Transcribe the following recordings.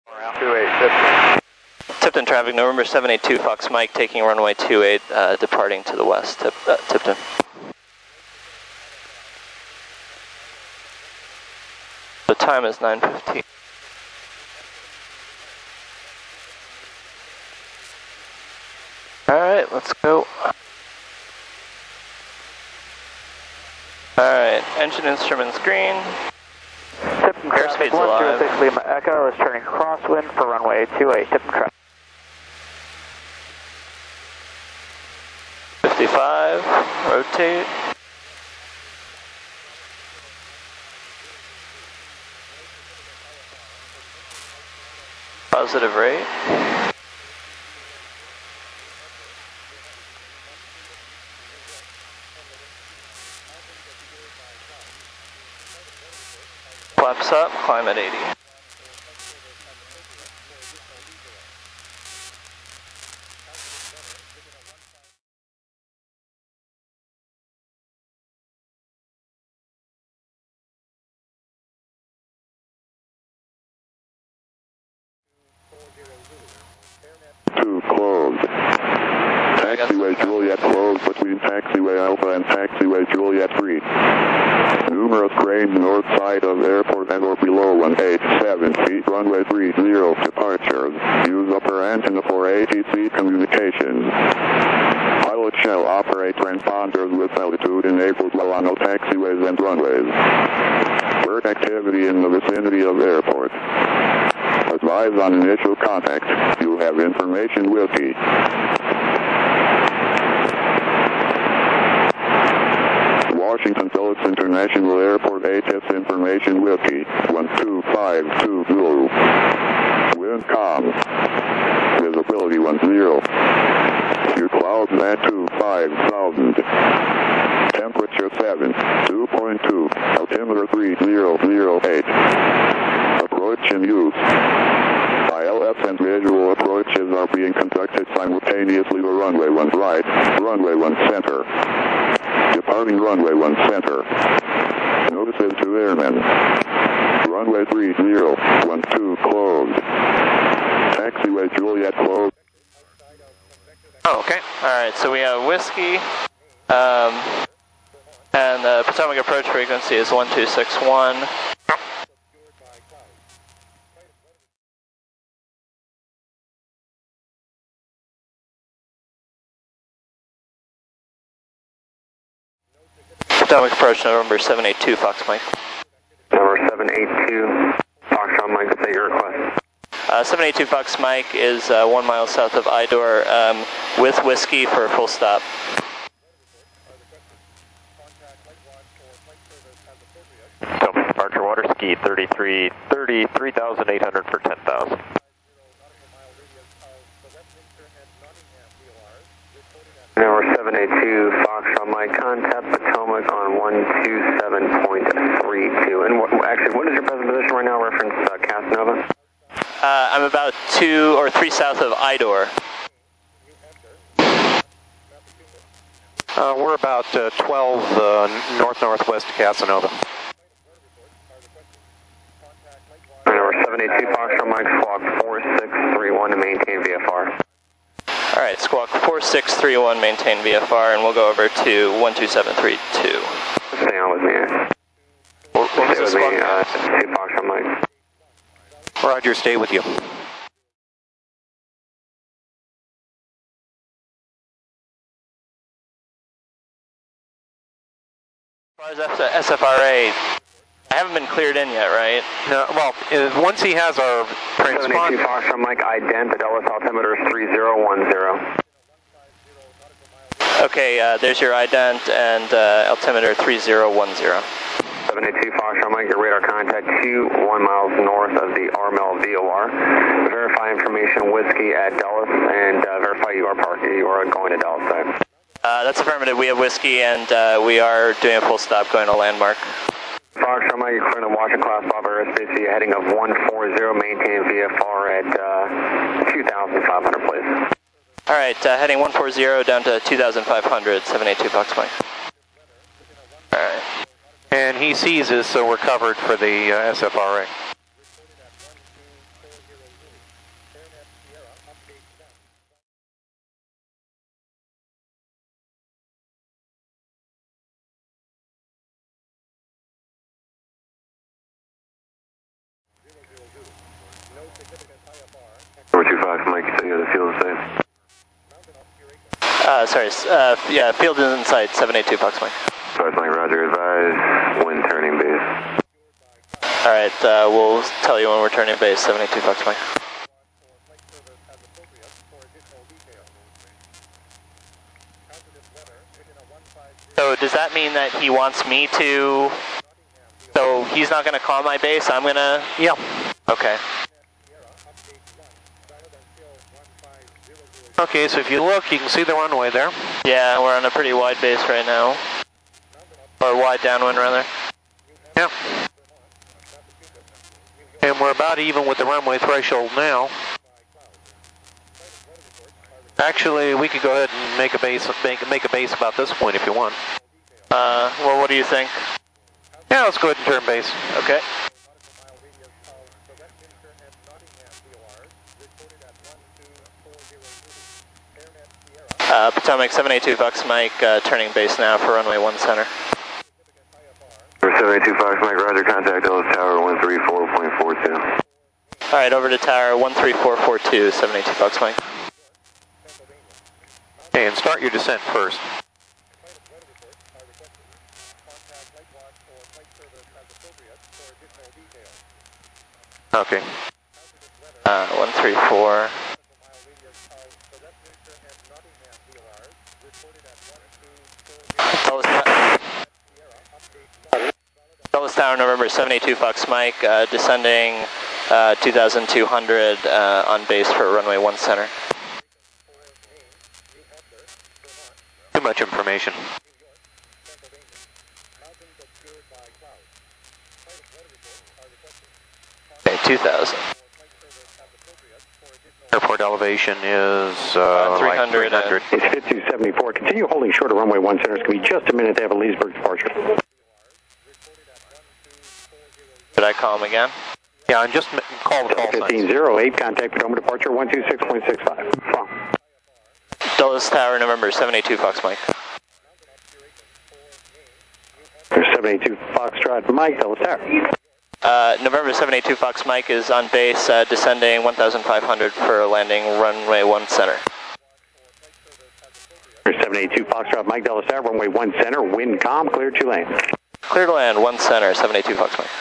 28, Tipton traffic, November 782 Fox Mike, taking runway 28, departing to the west, Tipton. The time is 9:15. Alright, let's go. Alright, engine instruments green. Tipton traffic, 106 Lima Echo is turning crosswind for runway 28, Tipton traffic. 55, rotate. Positive rate. Flaps up, climb at 80. Closed. Taxiway Juliet closed between taxiway Alpha and taxiway Juliet 3. Numerous cranes north side of airport and or below 187 feet. Runway 30 departures. Use upper antenna for ATC communications. Pilot shall operate transponders with altitude enabled while on all taxiways and runways. Bird activity in the vicinity of airport. Advise on initial contact. You have information Whiskey. Washington Dulles International Airport ATIS information Whiskey 1252 Zulu. Wind calm. Visibility 10. Few clouds at 25,000. Temperature 7, 2.2. Altimeter 3008. Approach in use. ILS and visual approaches are being conducted simultaneously to runway 1 right, runway 1 center. Departing runway 1 center. Notices to airmen. Runway 30, 12 closed. Taxiway Juliet closed. Oh, okay. Alright, so we have Whiskey, and the Potomac approach frequency is 1261. Potomac approach, November 782, Fox Mike. Number 782, Foxtrot Mike, state your request. 782 Fox Mike is 1 mile south of Idor with Whiskey for a full stop. Departure water ski 33,800 for 10,000. Number 782, Foxtrot Mike, contact Potomac on 127.32. And actually, what is your present position right now, reference Casanova? I'm about 2 or 3 south of Idor. We're about 12 northwest Casanova. Number 782, Foxtrot Mike, squawk 4631 to maintain VFR. Alright, squawk 4631, maintain VFR, and we'll go over to 12732. Stay on with me. Stay with me, Foxtrot Mike. Roger, stay with you. As far as SFRA, I haven't been cleared in yet, right? No, well, once he has our transponder... 782 Foxtrot Mike, ident, the Dulles altimeter is 3010. Okay, there's your ident and altimeter 3010. 782 Foxtrot Mike, your radar contact 1 miles north of the Armel VOR. Verify information Whiskey at Dulles and verify you are going to Dulles side. That's affirmative. We have Whiskey and we are doing a full stop going to landmark. Foxtrot Mike, you're clearing the Washington class Bob airspace, so you're heading of 140, maintain VFR at 2,500 please. Alright, heading 140 down to 2,500, 782 Fox Mike. Alright. And he sees us, so we're covered for the SFRA. Number 25, Mike, you said you had the field in sight? Yeah, field is in sight, 782 Fox Mike. 5 Mike, roger, advise, wind turning base. Alright, we'll tell you when we're turning base, 782 Fox Mike. So does that mean that he wants me to, so he's not going to call my base, I'm going to? Yeah. Okay. Okay, so if you look, you can see the runway there. Yeah, we're on a pretty wide base right now. Or wide downwind, rather. Yep. And we're about even with the runway threshold now. Actually, we could go ahead and make a base about this point if you want. Well, what do you think? Yeah, let's go ahead and turn base. Okay. Potomac 782 Fox Mike, turning base now for runway 1 center. 782 Fox Mike, roger, contact Ellis Tower 134.42. Alright, over to tower 13442, 782 Fox Mike. Okay, and start your descent first. Okay. 134. Dulles Tower, November 782 Fox Mike, descending 2,200 on base for runway 1 center. Too much information. Okay, 2,000. Airport elevation is 300. Like 300. It's 5274. Continue holding short of runway 1 center. It's going to be just a minute to have a Leesburg departure. Should I call him again? Yeah, and just call the call signs. 1508, contact Potomac departure 126.65. Wrong. Dulles Tower, November 782 Fox Mike. There's 782 Foxtrot Mike, Dulles Tower. November 782 Fox Mike is on base, descending 1,500 for landing runway 1 center. There's 782 Foxtrot Mike, Dulles Tower, runway 1 center, wind calm, clear to land. Clear to land, 1 center, 782 Fox Mike.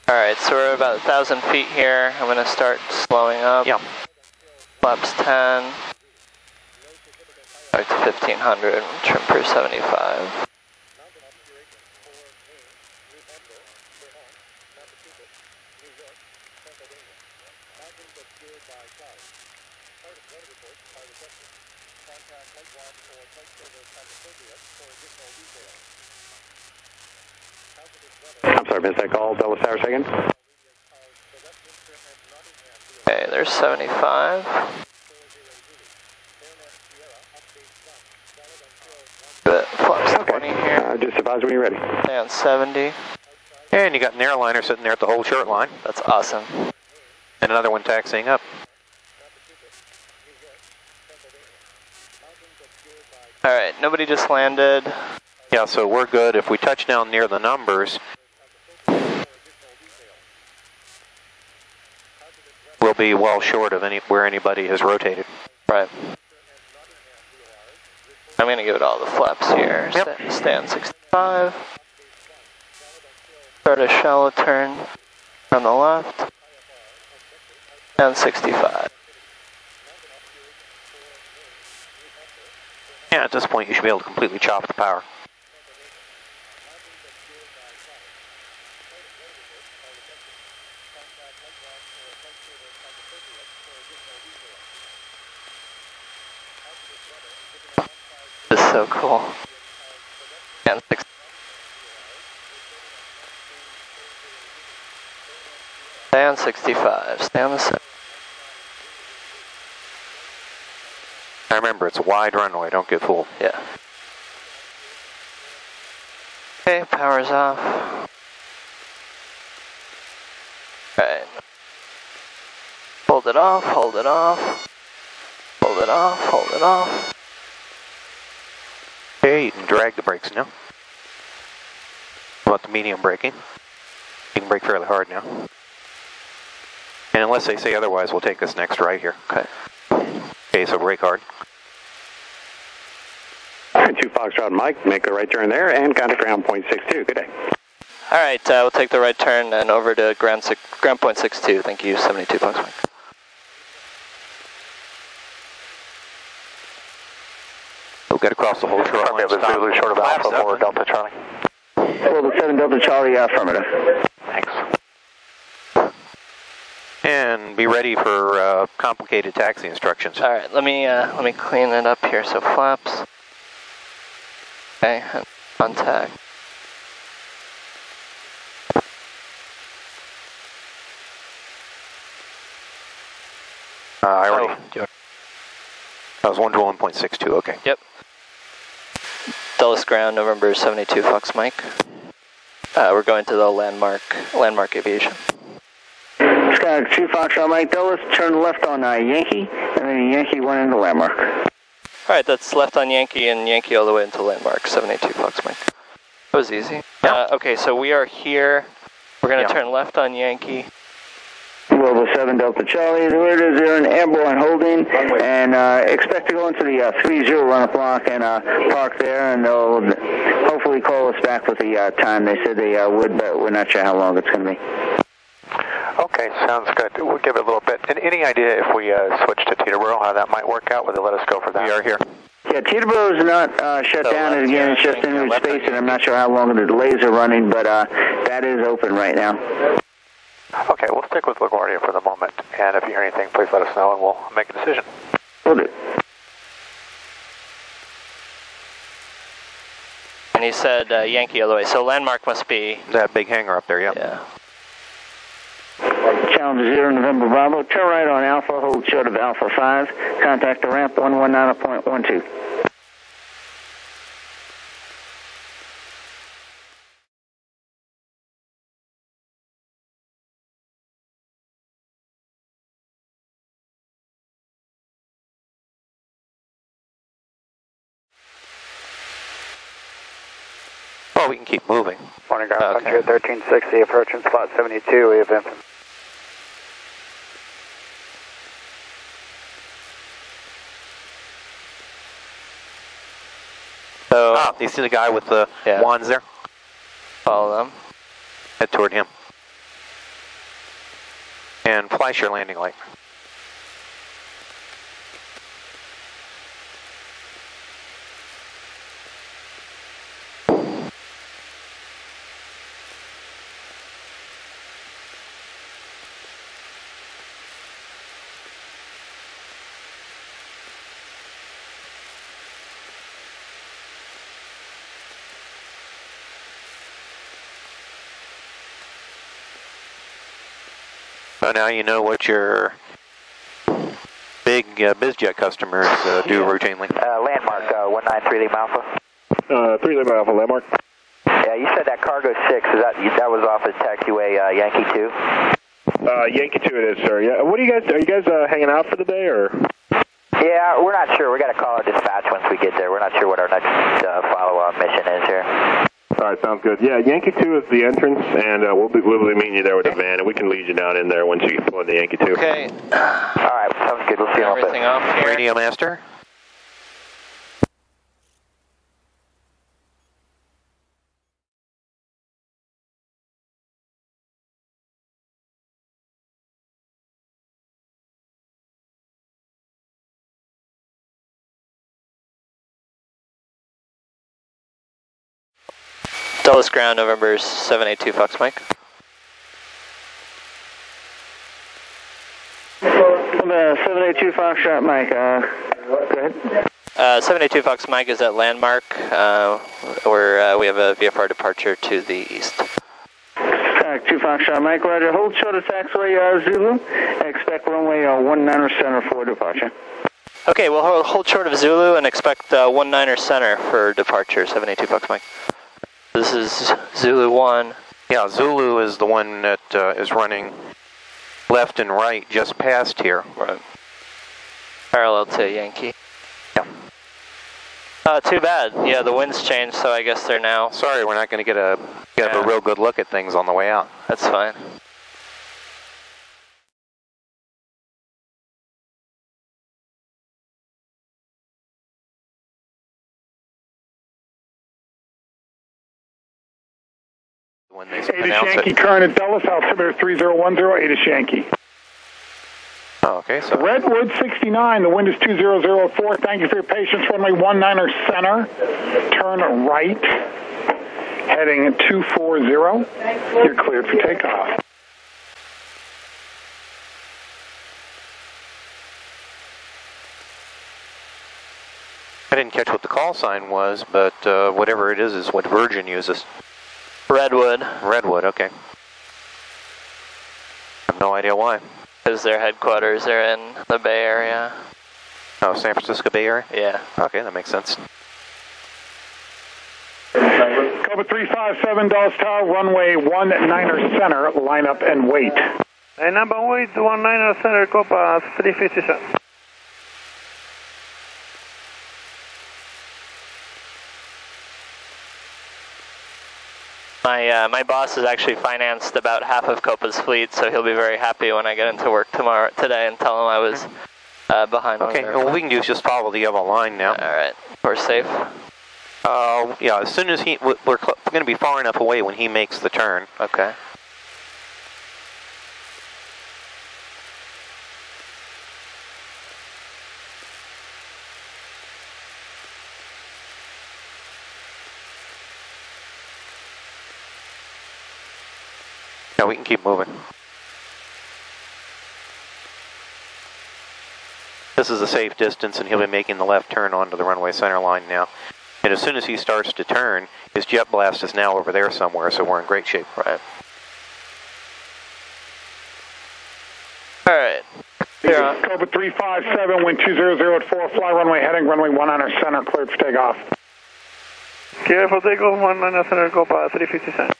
Alright, so we're about 1,000 feet here. I'm going to start slowing up. Yeah. Flaps 10. Back to 1,500, trim per 75. I'm sorry, missed that call. Dulles Tower, second. Okay, there's 75. Good. Flaps 20 here. Just advise when you're ready. And 70. And you got an airliner sitting there at the whole short line. That's awesome. And another one taxiing up. Alright, nobody just landed. Yeah, so we're good. If we touch down near the numbers, we'll be well short of where anybody has rotated. Right. I'm going to give it all the flaps here. Yep. Stay on 65. Start a shallow turn on the left. And 65. Yeah, at this point you should be able to completely chop the power. This is so cool. And 60. Stay on 65. Stay on the center. Now remember, it's a wide runway. Don't get fooled. Yeah. Okay, power's off. Alright. Hold it off, hold it off. Hold it off, hold it off. Okay, you can drag the brakes now. How about the medium braking? You can brake fairly hard now. And unless they say otherwise, we'll take this next right here. Okay. Okay, so brake hard. 2 Foxtrot Mike, make a right turn there and contact ground point 62. Good day. All right, we'll take the right turn and over to ground point 62. Thank you, 72 Fox Mike. We'll get across the whole shoreline. Zulu short of Alpha for Delta Charlie. Level 7 Delta Charlie, affirmative. Thanks. And be ready for complicated taxi instructions. All right, let me clean it up here. So flaps. Okay, contact. I already. That was 121.62. Okay. Yep. Dulles ground, November 72 Fox Mike. We're going to the landmark aviation. Sky 2 Foxtrot Mike Dulles, turn left on Yankee, and then Yankee 1 into landmark. All right, that's left on Yankee and Yankee all the way into landmark, 72 Fox Mike. That was easy. Yeah. Okay, so we are here. We're going to turn left on Yankee. Level 7 Delta Charlie, they're in airborne holding, and expect to go into the 30 run-up block and park there, and they'll hopefully call us back with the time. They said they would, but we're not sure how long it's going to be. Okay, sounds good. We'll give it a little bit. And any idea if we switch to Teterboro, how that might work out? Would they let us go for that? We are here. Yeah, Teterboro is not shut down, and again, it's just in space, and I'm not sure how long the delays are running, but that is open right now. Okay, we'll stick with LaGuardia for the moment, and if you hear anything, please let us know, and we'll make a decision. Will do. And he said Yankee all the way, so landmark must be... That big hangar up there, Yeah. Challenge 0 November Bravo, turn right on Alpha, hold short of Alpha 5, contact the ramp 119.12. Well, we can keep moving. Morning, ground Okay. 1360, approaching spot 72, we have info. So, You see the guy with the wands there? follow them. Head toward him. And flash your landing light. So now you know what your big BizJet customers do routinely. Landmark, 193 Lima Alpha. 3 Lima Alpha, landmark. Yeah, you said that cargo 6, that was off at taxiway Yankee 2? Yankee 2 it is, sir. Yeah. What are you guys hanging out for the day, or? Yeah, we're not sure. We got to call our dispatch once we get there. We're not sure what our next follow-on mission is here. All right, sounds good. Yeah, Yankee 2 is the entrance, and we'll be meeting you there with a van, and we can lead you down in there once you pull in the Yankee 2. Okay. All right, sounds good. We'll see you in a little bit. Everything off here. Radio master. Dulles ground, November 782 Fox Mike. 782 Foxtrot Mike, go ahead. 782 Fox Mike is at landmark, where we have a VFR departure to the east. 2 Foxtrot Mike, roger. Hold short of taxiway Zulu. Expect runway 19er center for departure. Okay, we'll hold short of Zulu and expect 19er center for departure, 782 Fox Mike. This is Zulu 1. Yeah, Zulu is the one that is running left and right just past here. Right. Parallel to Yankee. Yeah. Too bad. Yeah, the wind's changed, so I guess they're now... Sorry, we're not going to get a real good look at things on the way out. That's fine. When they 8 announce Yankee it. current at Dulles, altimeter 3010, 8 Yankee. Oh, okay, so... Redwood 69, the wind is 2004. Thank you for your patience. Runway 19er center. Turn right. Heading 240. You're cleared for takeoff. I didn't catch what the call sign was, but whatever it is what Virgin uses. Redwood. Redwood, okay. I have no idea why. Because their headquarters are in the Bay Area. Oh, San Francisco Bay Area? Yeah. Okay, that makes sense. Cobra 357 Dulles Tower, runway 19er center. Line up and wait. Number wait, 19er center, Cobra 357. My boss has actually financed about half of Copa's fleet, so he'll be very happy when I get into work today and tell him I was behind. Okay, well, what we can do is just follow the yellow line now. All right, we're safe. Yeah, as soon as we're going to be far enough away when he makes the turn. Okay. Yeah, we can keep moving. This is a safe distance, and he'll be making the left turn onto the runway center line now. And as soon as he starts to turn, his jet blast is now over there somewhere, so we're in great shape. Right. All right. Here on. Cobra 357, wind 200 at 4, fly runway heading, runway 19er center, cleared for takeoff. Clear for takeoff, 19er center, Cobra 357.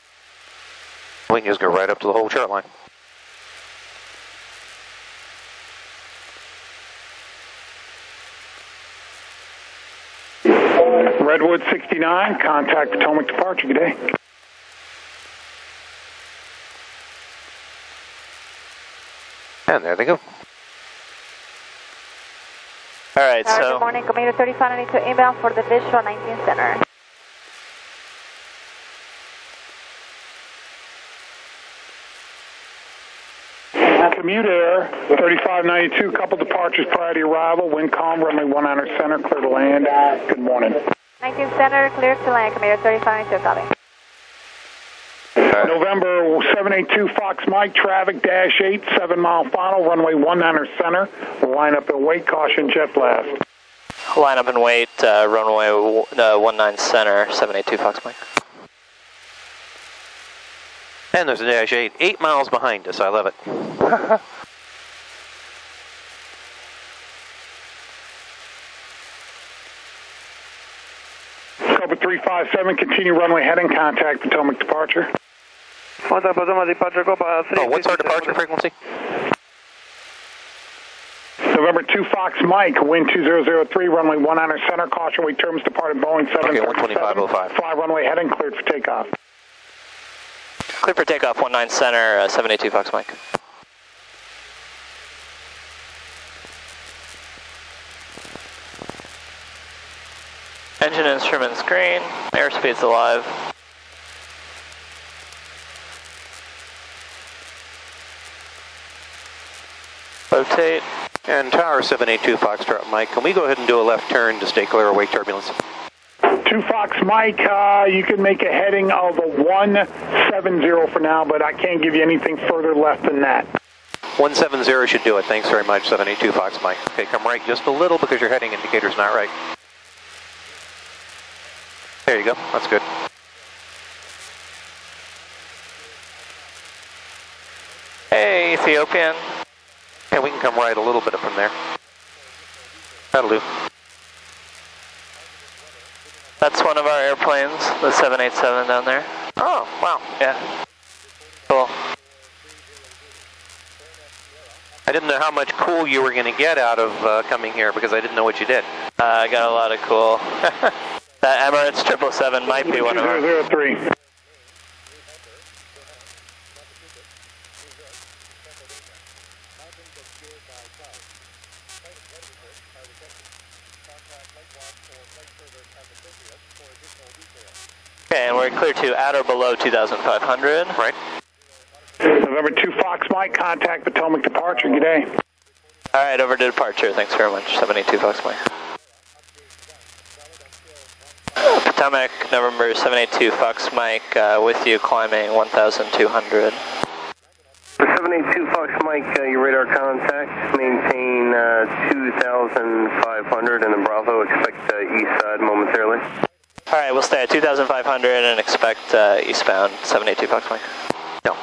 We can just go right up to the whole chart line. Redwood 69, contact Potomac departure. Good day. And there they go. All right, so... Good morning, commuter 3592 inbound for the visual 19 center. Commute Air 3592, couple departures prior to arrival, wind calm, runway 19er center, clear to land. Good morning. 19 center, clear to land, commuter 3592, copy. November 782 Fox Mike, traffic dash 8, 7 mile final, runway 19er center, line up and wait, caution jet blast. Line up and wait, runway 19 center, 782 Fox Mike. And there's a dash 8, 8 miles behind us. I love it. Cobra 357, continue runway heading, contact Potomac departure. Contact Potomac departure, Cobra 357. Oh, what's our departure frequency? November 2 Fox Mike, wind 2003, runway 19er center, caution wait terms departed Boeing 737. Okay, 125.05. Fly runway heading, cleared for takeoff. Clear for takeoff, 19 center, 782 Fox Mike. Engine instruments green, airspeed's alive. Rotate. And tower 782 Foxtrot Mike, can we go ahead and do a left turn to stay clear of wake turbulence? 2 Fox Mike, you can make a heading of a 170 for now, but I can't give you anything further left than that. 170 should do it. Thanks very much, 782 Fox Mike. Okay, come right just a little because your heading indicator's not right. There you go. That's good. Hey, Ethiopian. And we can come right a little bit from there. That'll do. That's one of our airplanes, the 787 down there. Oh, wow. Yeah. Cool. I didn't know how much cool you were going to get out of coming here because I didn't know what you did. I got a lot of cool. That Emirates 777 might be one of them. 003. Okay, and we're clear to at or below 2,500. Right. November 2 Fox Mike, contact Potomac departure. Good day. All right, over to departure. Thanks very much. 782 Fox Mike. Potomac, November 782 Fox Mike, with you climbing 1,200. 782 Fox Mike, your radar contact, maintain 2,500 and then Bravo, expect east side momentarily. All right, we'll stay at 2,500 and expect eastbound 782 Fox Mike. No,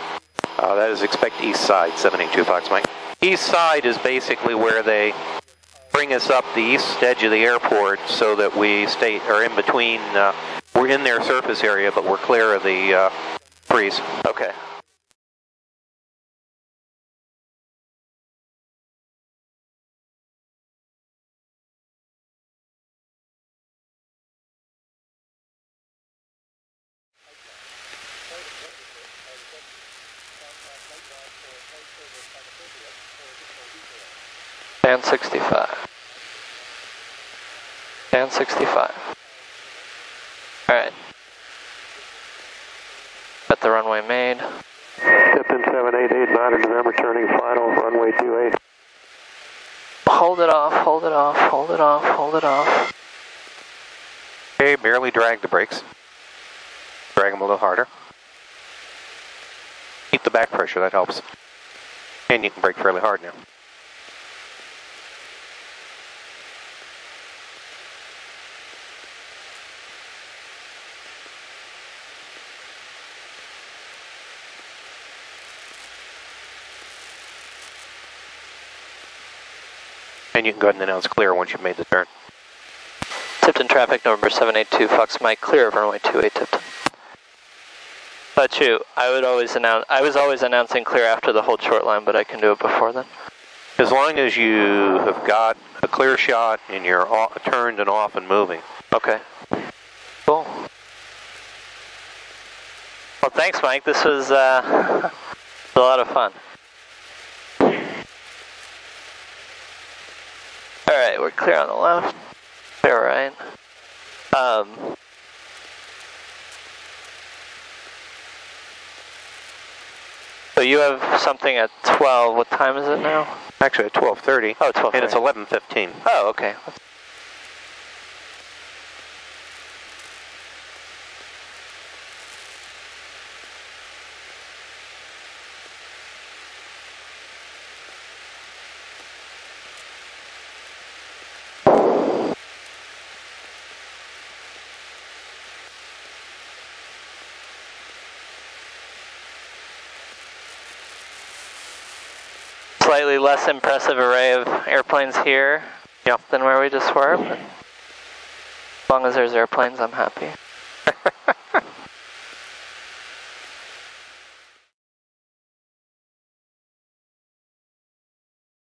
that is expect east side 782 Fox Mike. East side is basically where they bring us up the east edge of the airport so that we are in between, we're in their surface area, but we're clear of the breeze. Okay. Band 65. Band 65. Alright. Got the runway made. Tipton 788, 9 November, turning final, runway 28. Hold it off, hold it off, hold it off, hold it off. Okay, barely drag the brakes. Drag them a little harder. Keep the back pressure, that helps. And you can brake fairly hard now. And you can go ahead and announce clear once you've made the turn. Tipton traffic, November 782 Fox Mike, clear of runway 28 Tipton. But I was always announcing clear after the hold short line, but I can do it before then. As long as you have got a clear shot and you're turned and off and moving. Okay. Cool. Well, thanks, Mike. This was a lot of fun. Alright, we're clear on the left. Clear right. So you have something at 12. What time is it now? Actually at 12:30. Oh, 12:30. And it's 11:15. Oh, okay. Slightly less impressive array of airplanes here than where we just were, but as long as there's airplanes, I'm happy.